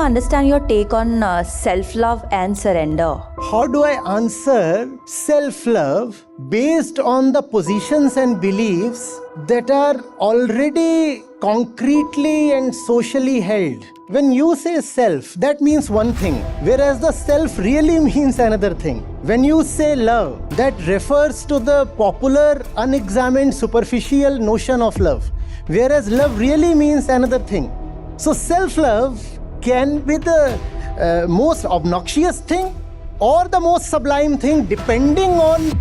understand your take on self-love and surrender. How do I answer self-love based on the positions and beliefs that are already concretely and socially held? When you say self, that means one thing, whereas the self really means another thing. When you say love, that refers to the popular, unexamined, superficial notion of love, whereas love really means another thing. So self-love can be the most obnoxious thing or the most sublime thing, depending on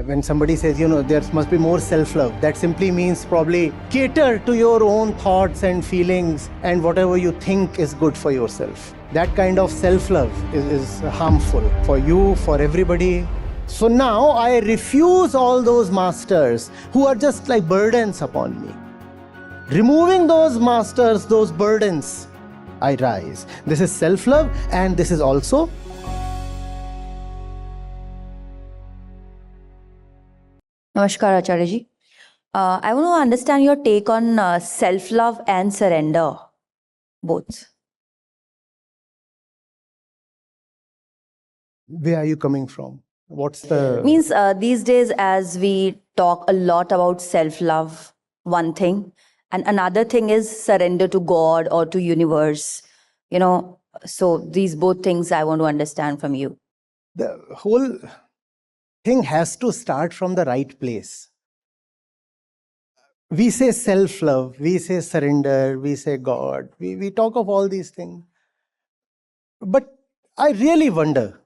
when somebody says, there must be more self-love, that simply means probably cater to your own thoughts and feelings and whatever you think is good for yourself. That kind of self-love is harmful for you, for everybody. So now I refuse all those masters who are just like burdens upon me. Removing those masters, those burdens, I rise. This is self-love, and this is also Namaskar, Acharya ji. I want to understand your take on self-love and surrender, both. where are you coming from? What's the... Means these days, as we talk a lot about self-love, one thing, and another thing is surrender to God or to universe. So these both things I want to understand from you. The whole thing has to start from the right place. We say self-love, we say surrender, we say God, we talk of all these things. But I really wonder,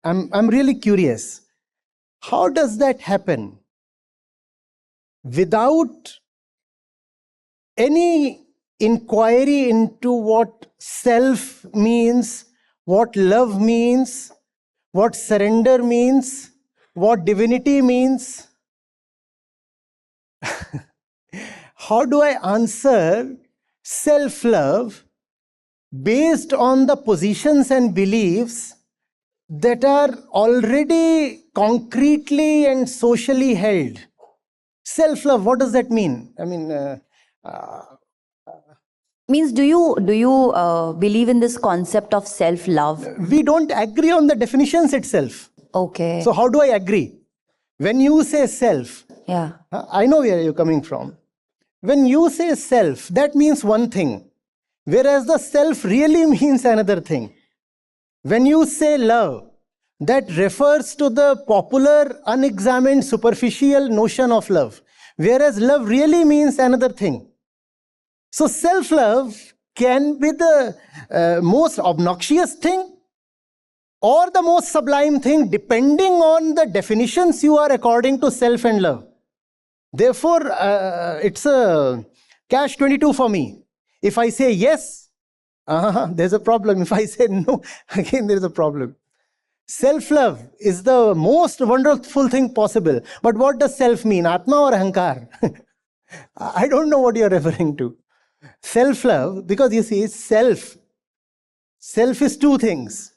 I'm really curious, how does that happen without any inquiry into what self means, what love means, what surrender means, what divinity means? How do I answer self-love based on the positions and beliefs that are already concretely and socially held? Self-love, what does that mean? Means do you believe in this concept of self-love? We don't agree on the definitions itself. Okay. So how do I agree? When you say self, Yeah. I know where you're coming from. When you say self, that means one thing, whereas the self really means another thing. When you say love, that refers to the popular, unexamined, superficial notion of love, whereas love really means another thing. So self-love can be the most obnoxious thing or the most sublime thing, depending on the definitions you are according to self and love. Therefore, it's a catch-22 for me. If I say yes, there's a problem. If I say no, again there's a problem. Self-love is the most wonderful thing possible. But what does self mean? Atma or Ahankar? I don't know what you're referring to. Self-love, because you see, self is two things.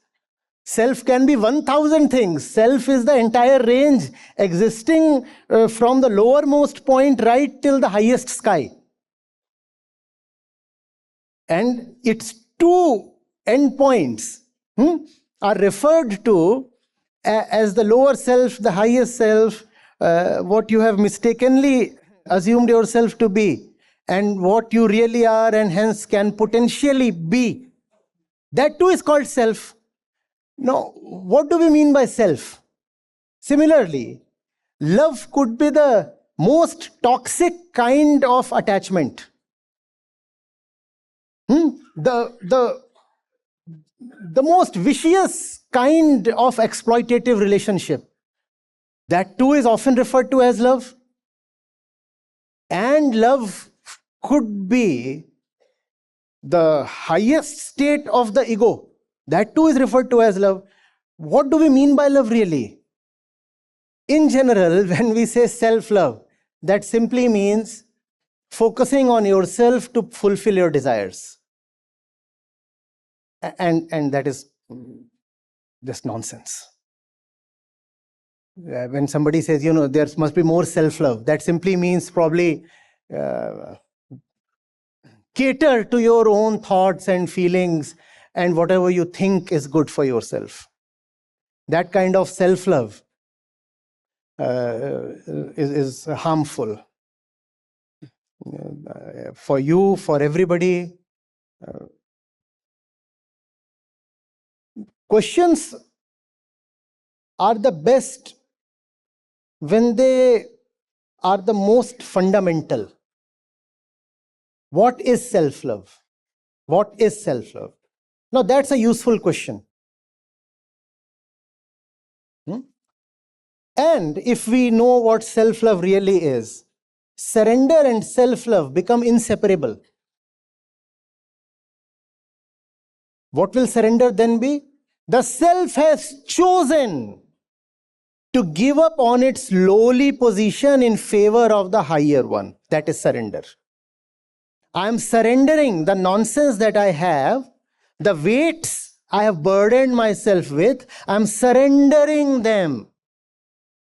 Self can be 1,000 things. Self is the entire range existing from the lowermost point right till the highest sky. And its two endpoints are referred to as the lower self, the highest self, what you have mistakenly assumed yourself to be, and what you really are and hence can potentially be. That too is called self. Now, what do we mean by self? Similarly, love could be the most toxic kind of attachment. The most vicious kind of exploitative relationship. That too is often referred to as love. And love could be the highest state of the ego. That too is referred to as love. What do we mean by love really? In general, when we say self-love, that simply means focusing on yourself to fulfill your desires. And that is just nonsense. When somebody says, there must be more self-love, that simply means probably cater to your own thoughts and feelings and whatever you think is good for yourself. That kind of self-love is harmful for you, for everybody. Questions are the best when they are the most fundamental. What is self-love? What is self-love? Now that's a useful question. And if we know what self-love really is, surrender and self-love become inseparable. What will surrender then be? The self has chosen to give up on its lowly position in favor of the higher one. That is surrender. I am surrendering the nonsense that I have, the weights I have burdened myself with. I am surrendering them,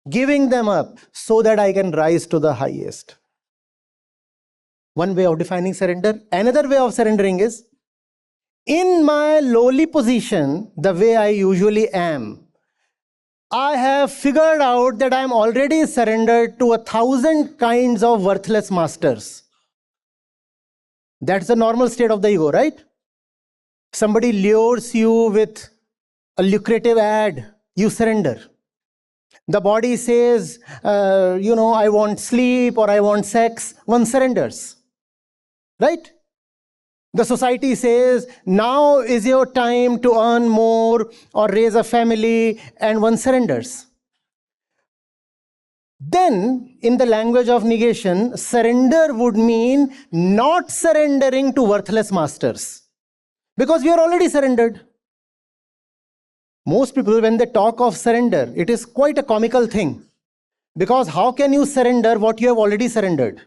giving them up so that I can rise to the highest. One way of defining surrender. Another way of surrendering is, in my lowly position, the way I usually am, I have figured out that I am already surrendered to 1,000 kinds of worthless masters. That's the normal state of the ego, right? Somebody lures you with a lucrative ad, you surrender. The body says, I want sleep or I want sex, one surrenders. Right? The society says, now is your time to earn more or raise a family, and one surrenders. Then, in the language of negation, surrender would mean not surrendering to worthless masters. Because we are already surrendered. Most people, when they talk of surrender, it is quite a comical thing. Because how can you surrender what you have already surrendered?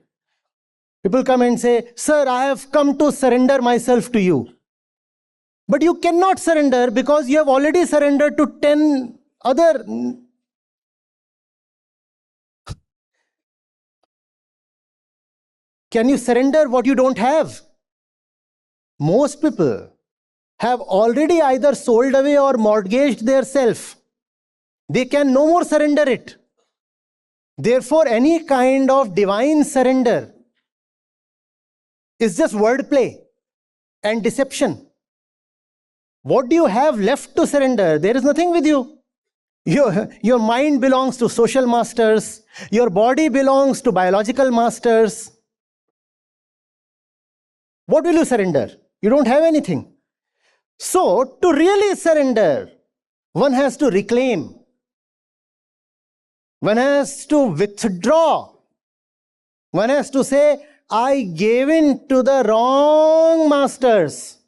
People come and say, sir, I have come to surrender myself to you. But you cannot surrender because you have already surrendered to 10 other. Can you surrender what you don't have? Most people have already either sold away or mortgaged their self. They can no more surrender it. Therefore, any kind of divine surrender is just wordplay and deception. What do you have left to surrender? There is nothing with you. Your mind belongs to social masters. Your body belongs to biological masters. What will you surrender? You don't have anything. So, to really surrender, one has to reclaim. One has to withdraw. One has to say, I gave in to the wrong masters.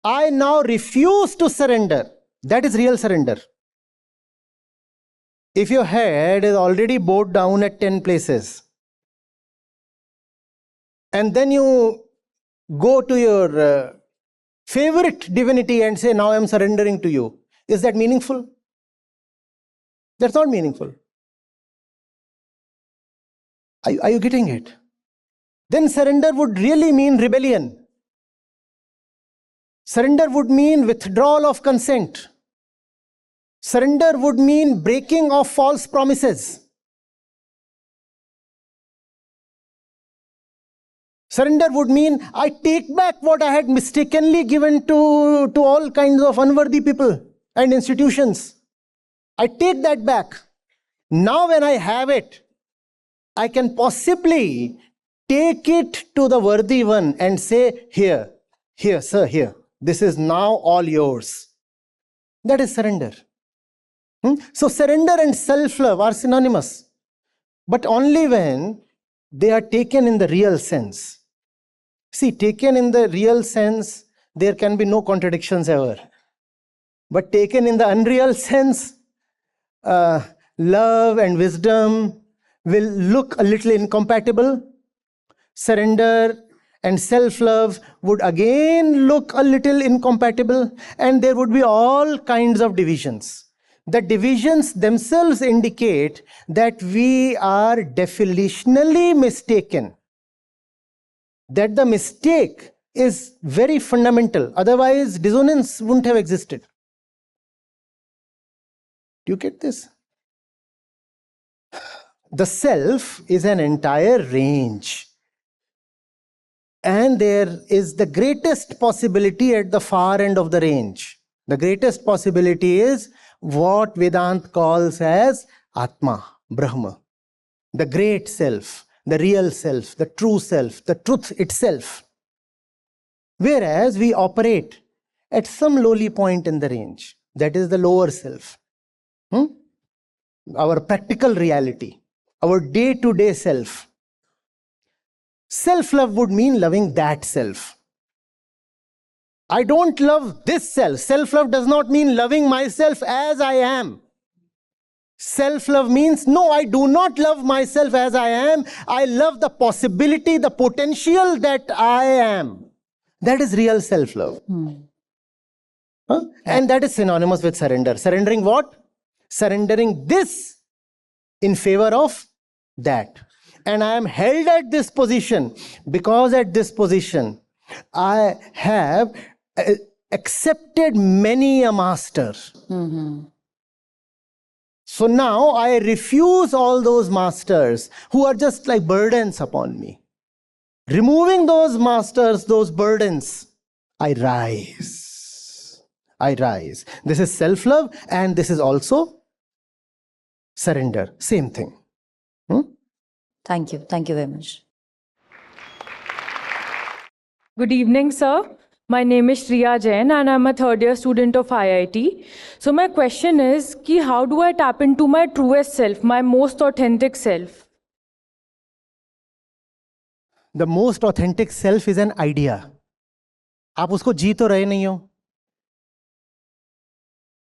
I now refuse to surrender. That is real surrender. If your head is already bowed down at 10 places, and then you go to your favorite divinity and say, now I am surrendering to you, is that meaningful? That's not meaningful. Are you getting it? Then surrender would really mean rebellion. Surrender would mean withdrawal of consent. Surrender would mean breaking of false promises. Surrender would mean I take back what I had mistakenly given to all kinds of unworthy people and institutions. I take that back. Now when I have it, I can possibly take it to the worthy one and say, here, sir, here. This is now all yours. That is surrender. So surrender and self-love are synonymous, but only when they are taken in the real sense. See, taken in the real sense, there can be no contradictions ever. But taken in the unreal sense, love and wisdom will look a little incompatible. Surrender and self-love would again look a little incompatible, and there would be all kinds of divisions. The divisions themselves indicate that we are definitionally mistaken. that the mistake is very fundamental. Otherwise, dissonance wouldn't have existed. Do you get this? The self is an entire range. And there is the greatest possibility at the far end of the range. The greatest possibility is what Vedanta calls as Atma, Brahma. The great self, the real self, the true self, the truth itself. Whereas we operate at some lowly point in the range. That is the lower self. Our practical reality, our day-to-day self. Self-love would mean loving that self. I don't love this self. Self-love does not mean loving myself as I am. Self-love means, no, I do not love myself as I am. I love the possibility, the potential that I am. That is real self-love. And that is synonymous with surrender. Surrendering what? Surrendering this in favor of that. And I am held at this position because at this position I have accepted many a master. So now I refuse all those masters who are just like burdens upon me. Removing those masters, those burdens, I rise. I rise. This is self-love and this is also surrender. Same thing. Thank you. Thank you very much. Good evening, sir. My name is Shriya Jain and I'm a third year student of IIT. So my question is, how do I tap into my truest self, my most authentic self? The most authentic self is an idea. आप उसको जी तो रहे नहीं हो.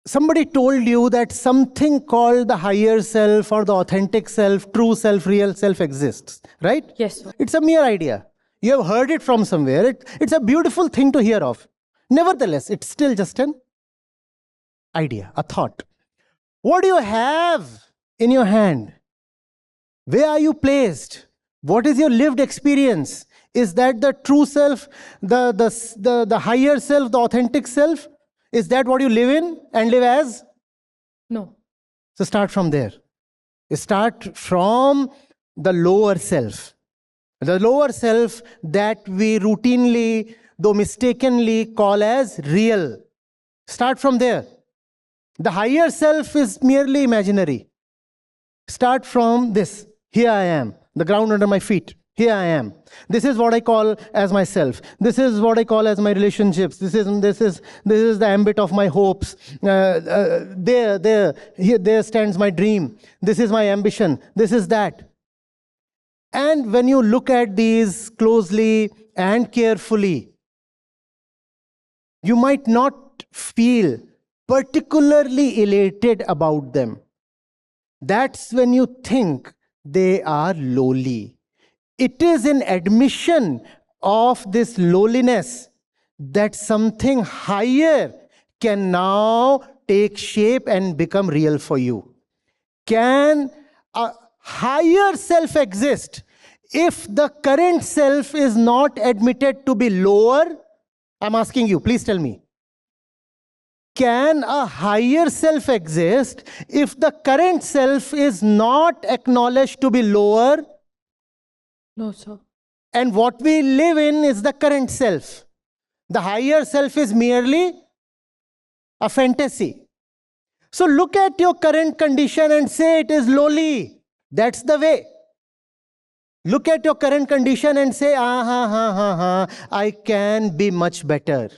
Somebody told you that something called the higher self or the authentic self, true self, real self exists, right? Yes, sir. It's a mere idea. You have heard it from somewhere. It's a beautiful thing to hear of. Nevertheless, it's still just an idea, a thought. What do you have in your hand? Where are you placed? What is your lived experience? Is that the true self, the higher self, the authentic self? Is that what you live in and live as? No. So start from there. Start from the lower self. The lower self that we routinely, though mistakenly, call as real. Start from there. The higher self is merely imaginary. Start from this. Here I am, the ground under my feet. Here I am. This is what I call as myself. This is what I call as my relationships. This is the ambit of my hopes. There stands my dream. This is my ambition. This is that. And when you look at these closely and carefully, you might not feel particularly elated about them. That's when you think they are lowly. It is an admission of this lowliness that something higher can now take shape and become real for you. Can a higher self exist if the current self is not admitted to be lower? I'm asking you, please tell me. Can a higher self exist if the current self is not acknowledged to be lower? No, sir. And what we live in is the current self. The higher self is merely a fantasy. So look at your current condition and say it is lowly. That's the way. Look at your current condition and say, I can be much better.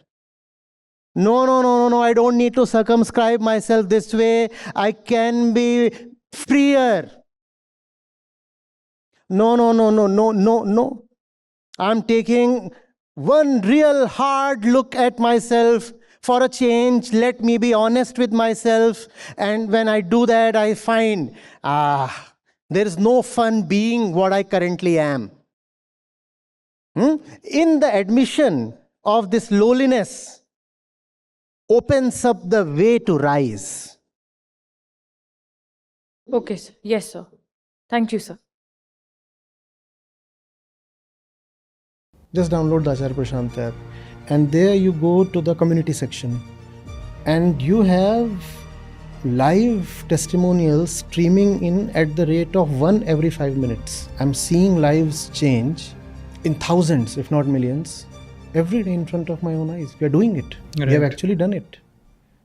No, I don't need to circumscribe myself this way. I can be freer. No. I'm taking one real hard look at myself. For a change, let me be honest with myself. And when I do that, I find, there is no fun being what I currently am. In the admission of this lowliness, opens up the way to rise. Okay, sir. Yes, sir. Thank you, sir. Just download the Acharya Prashant app, and there you go to the community section, and you have live testimonials streaming in at the rate of 1 every 5 minutes. I'm seeing lives change in thousands, if not millions, every day in front of my own eyes. We are doing it. Right. We have actually done it.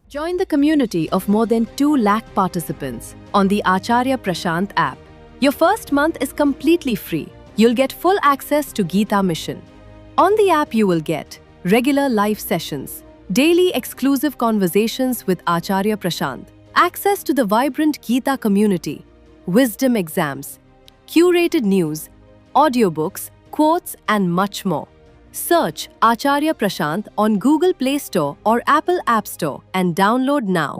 Join the community of more than 2 lakh participants on the Acharya Prashant app. Your first month is completely free. You'll get full access to Gita Mission. On the app, you will get regular live sessions, daily exclusive conversations with Acharya Prashant, access to the vibrant Gita community, wisdom exams, curated news, audiobooks, quotes, and much more. Search Acharya Prashant on Google Play Store or Apple App Store and download now.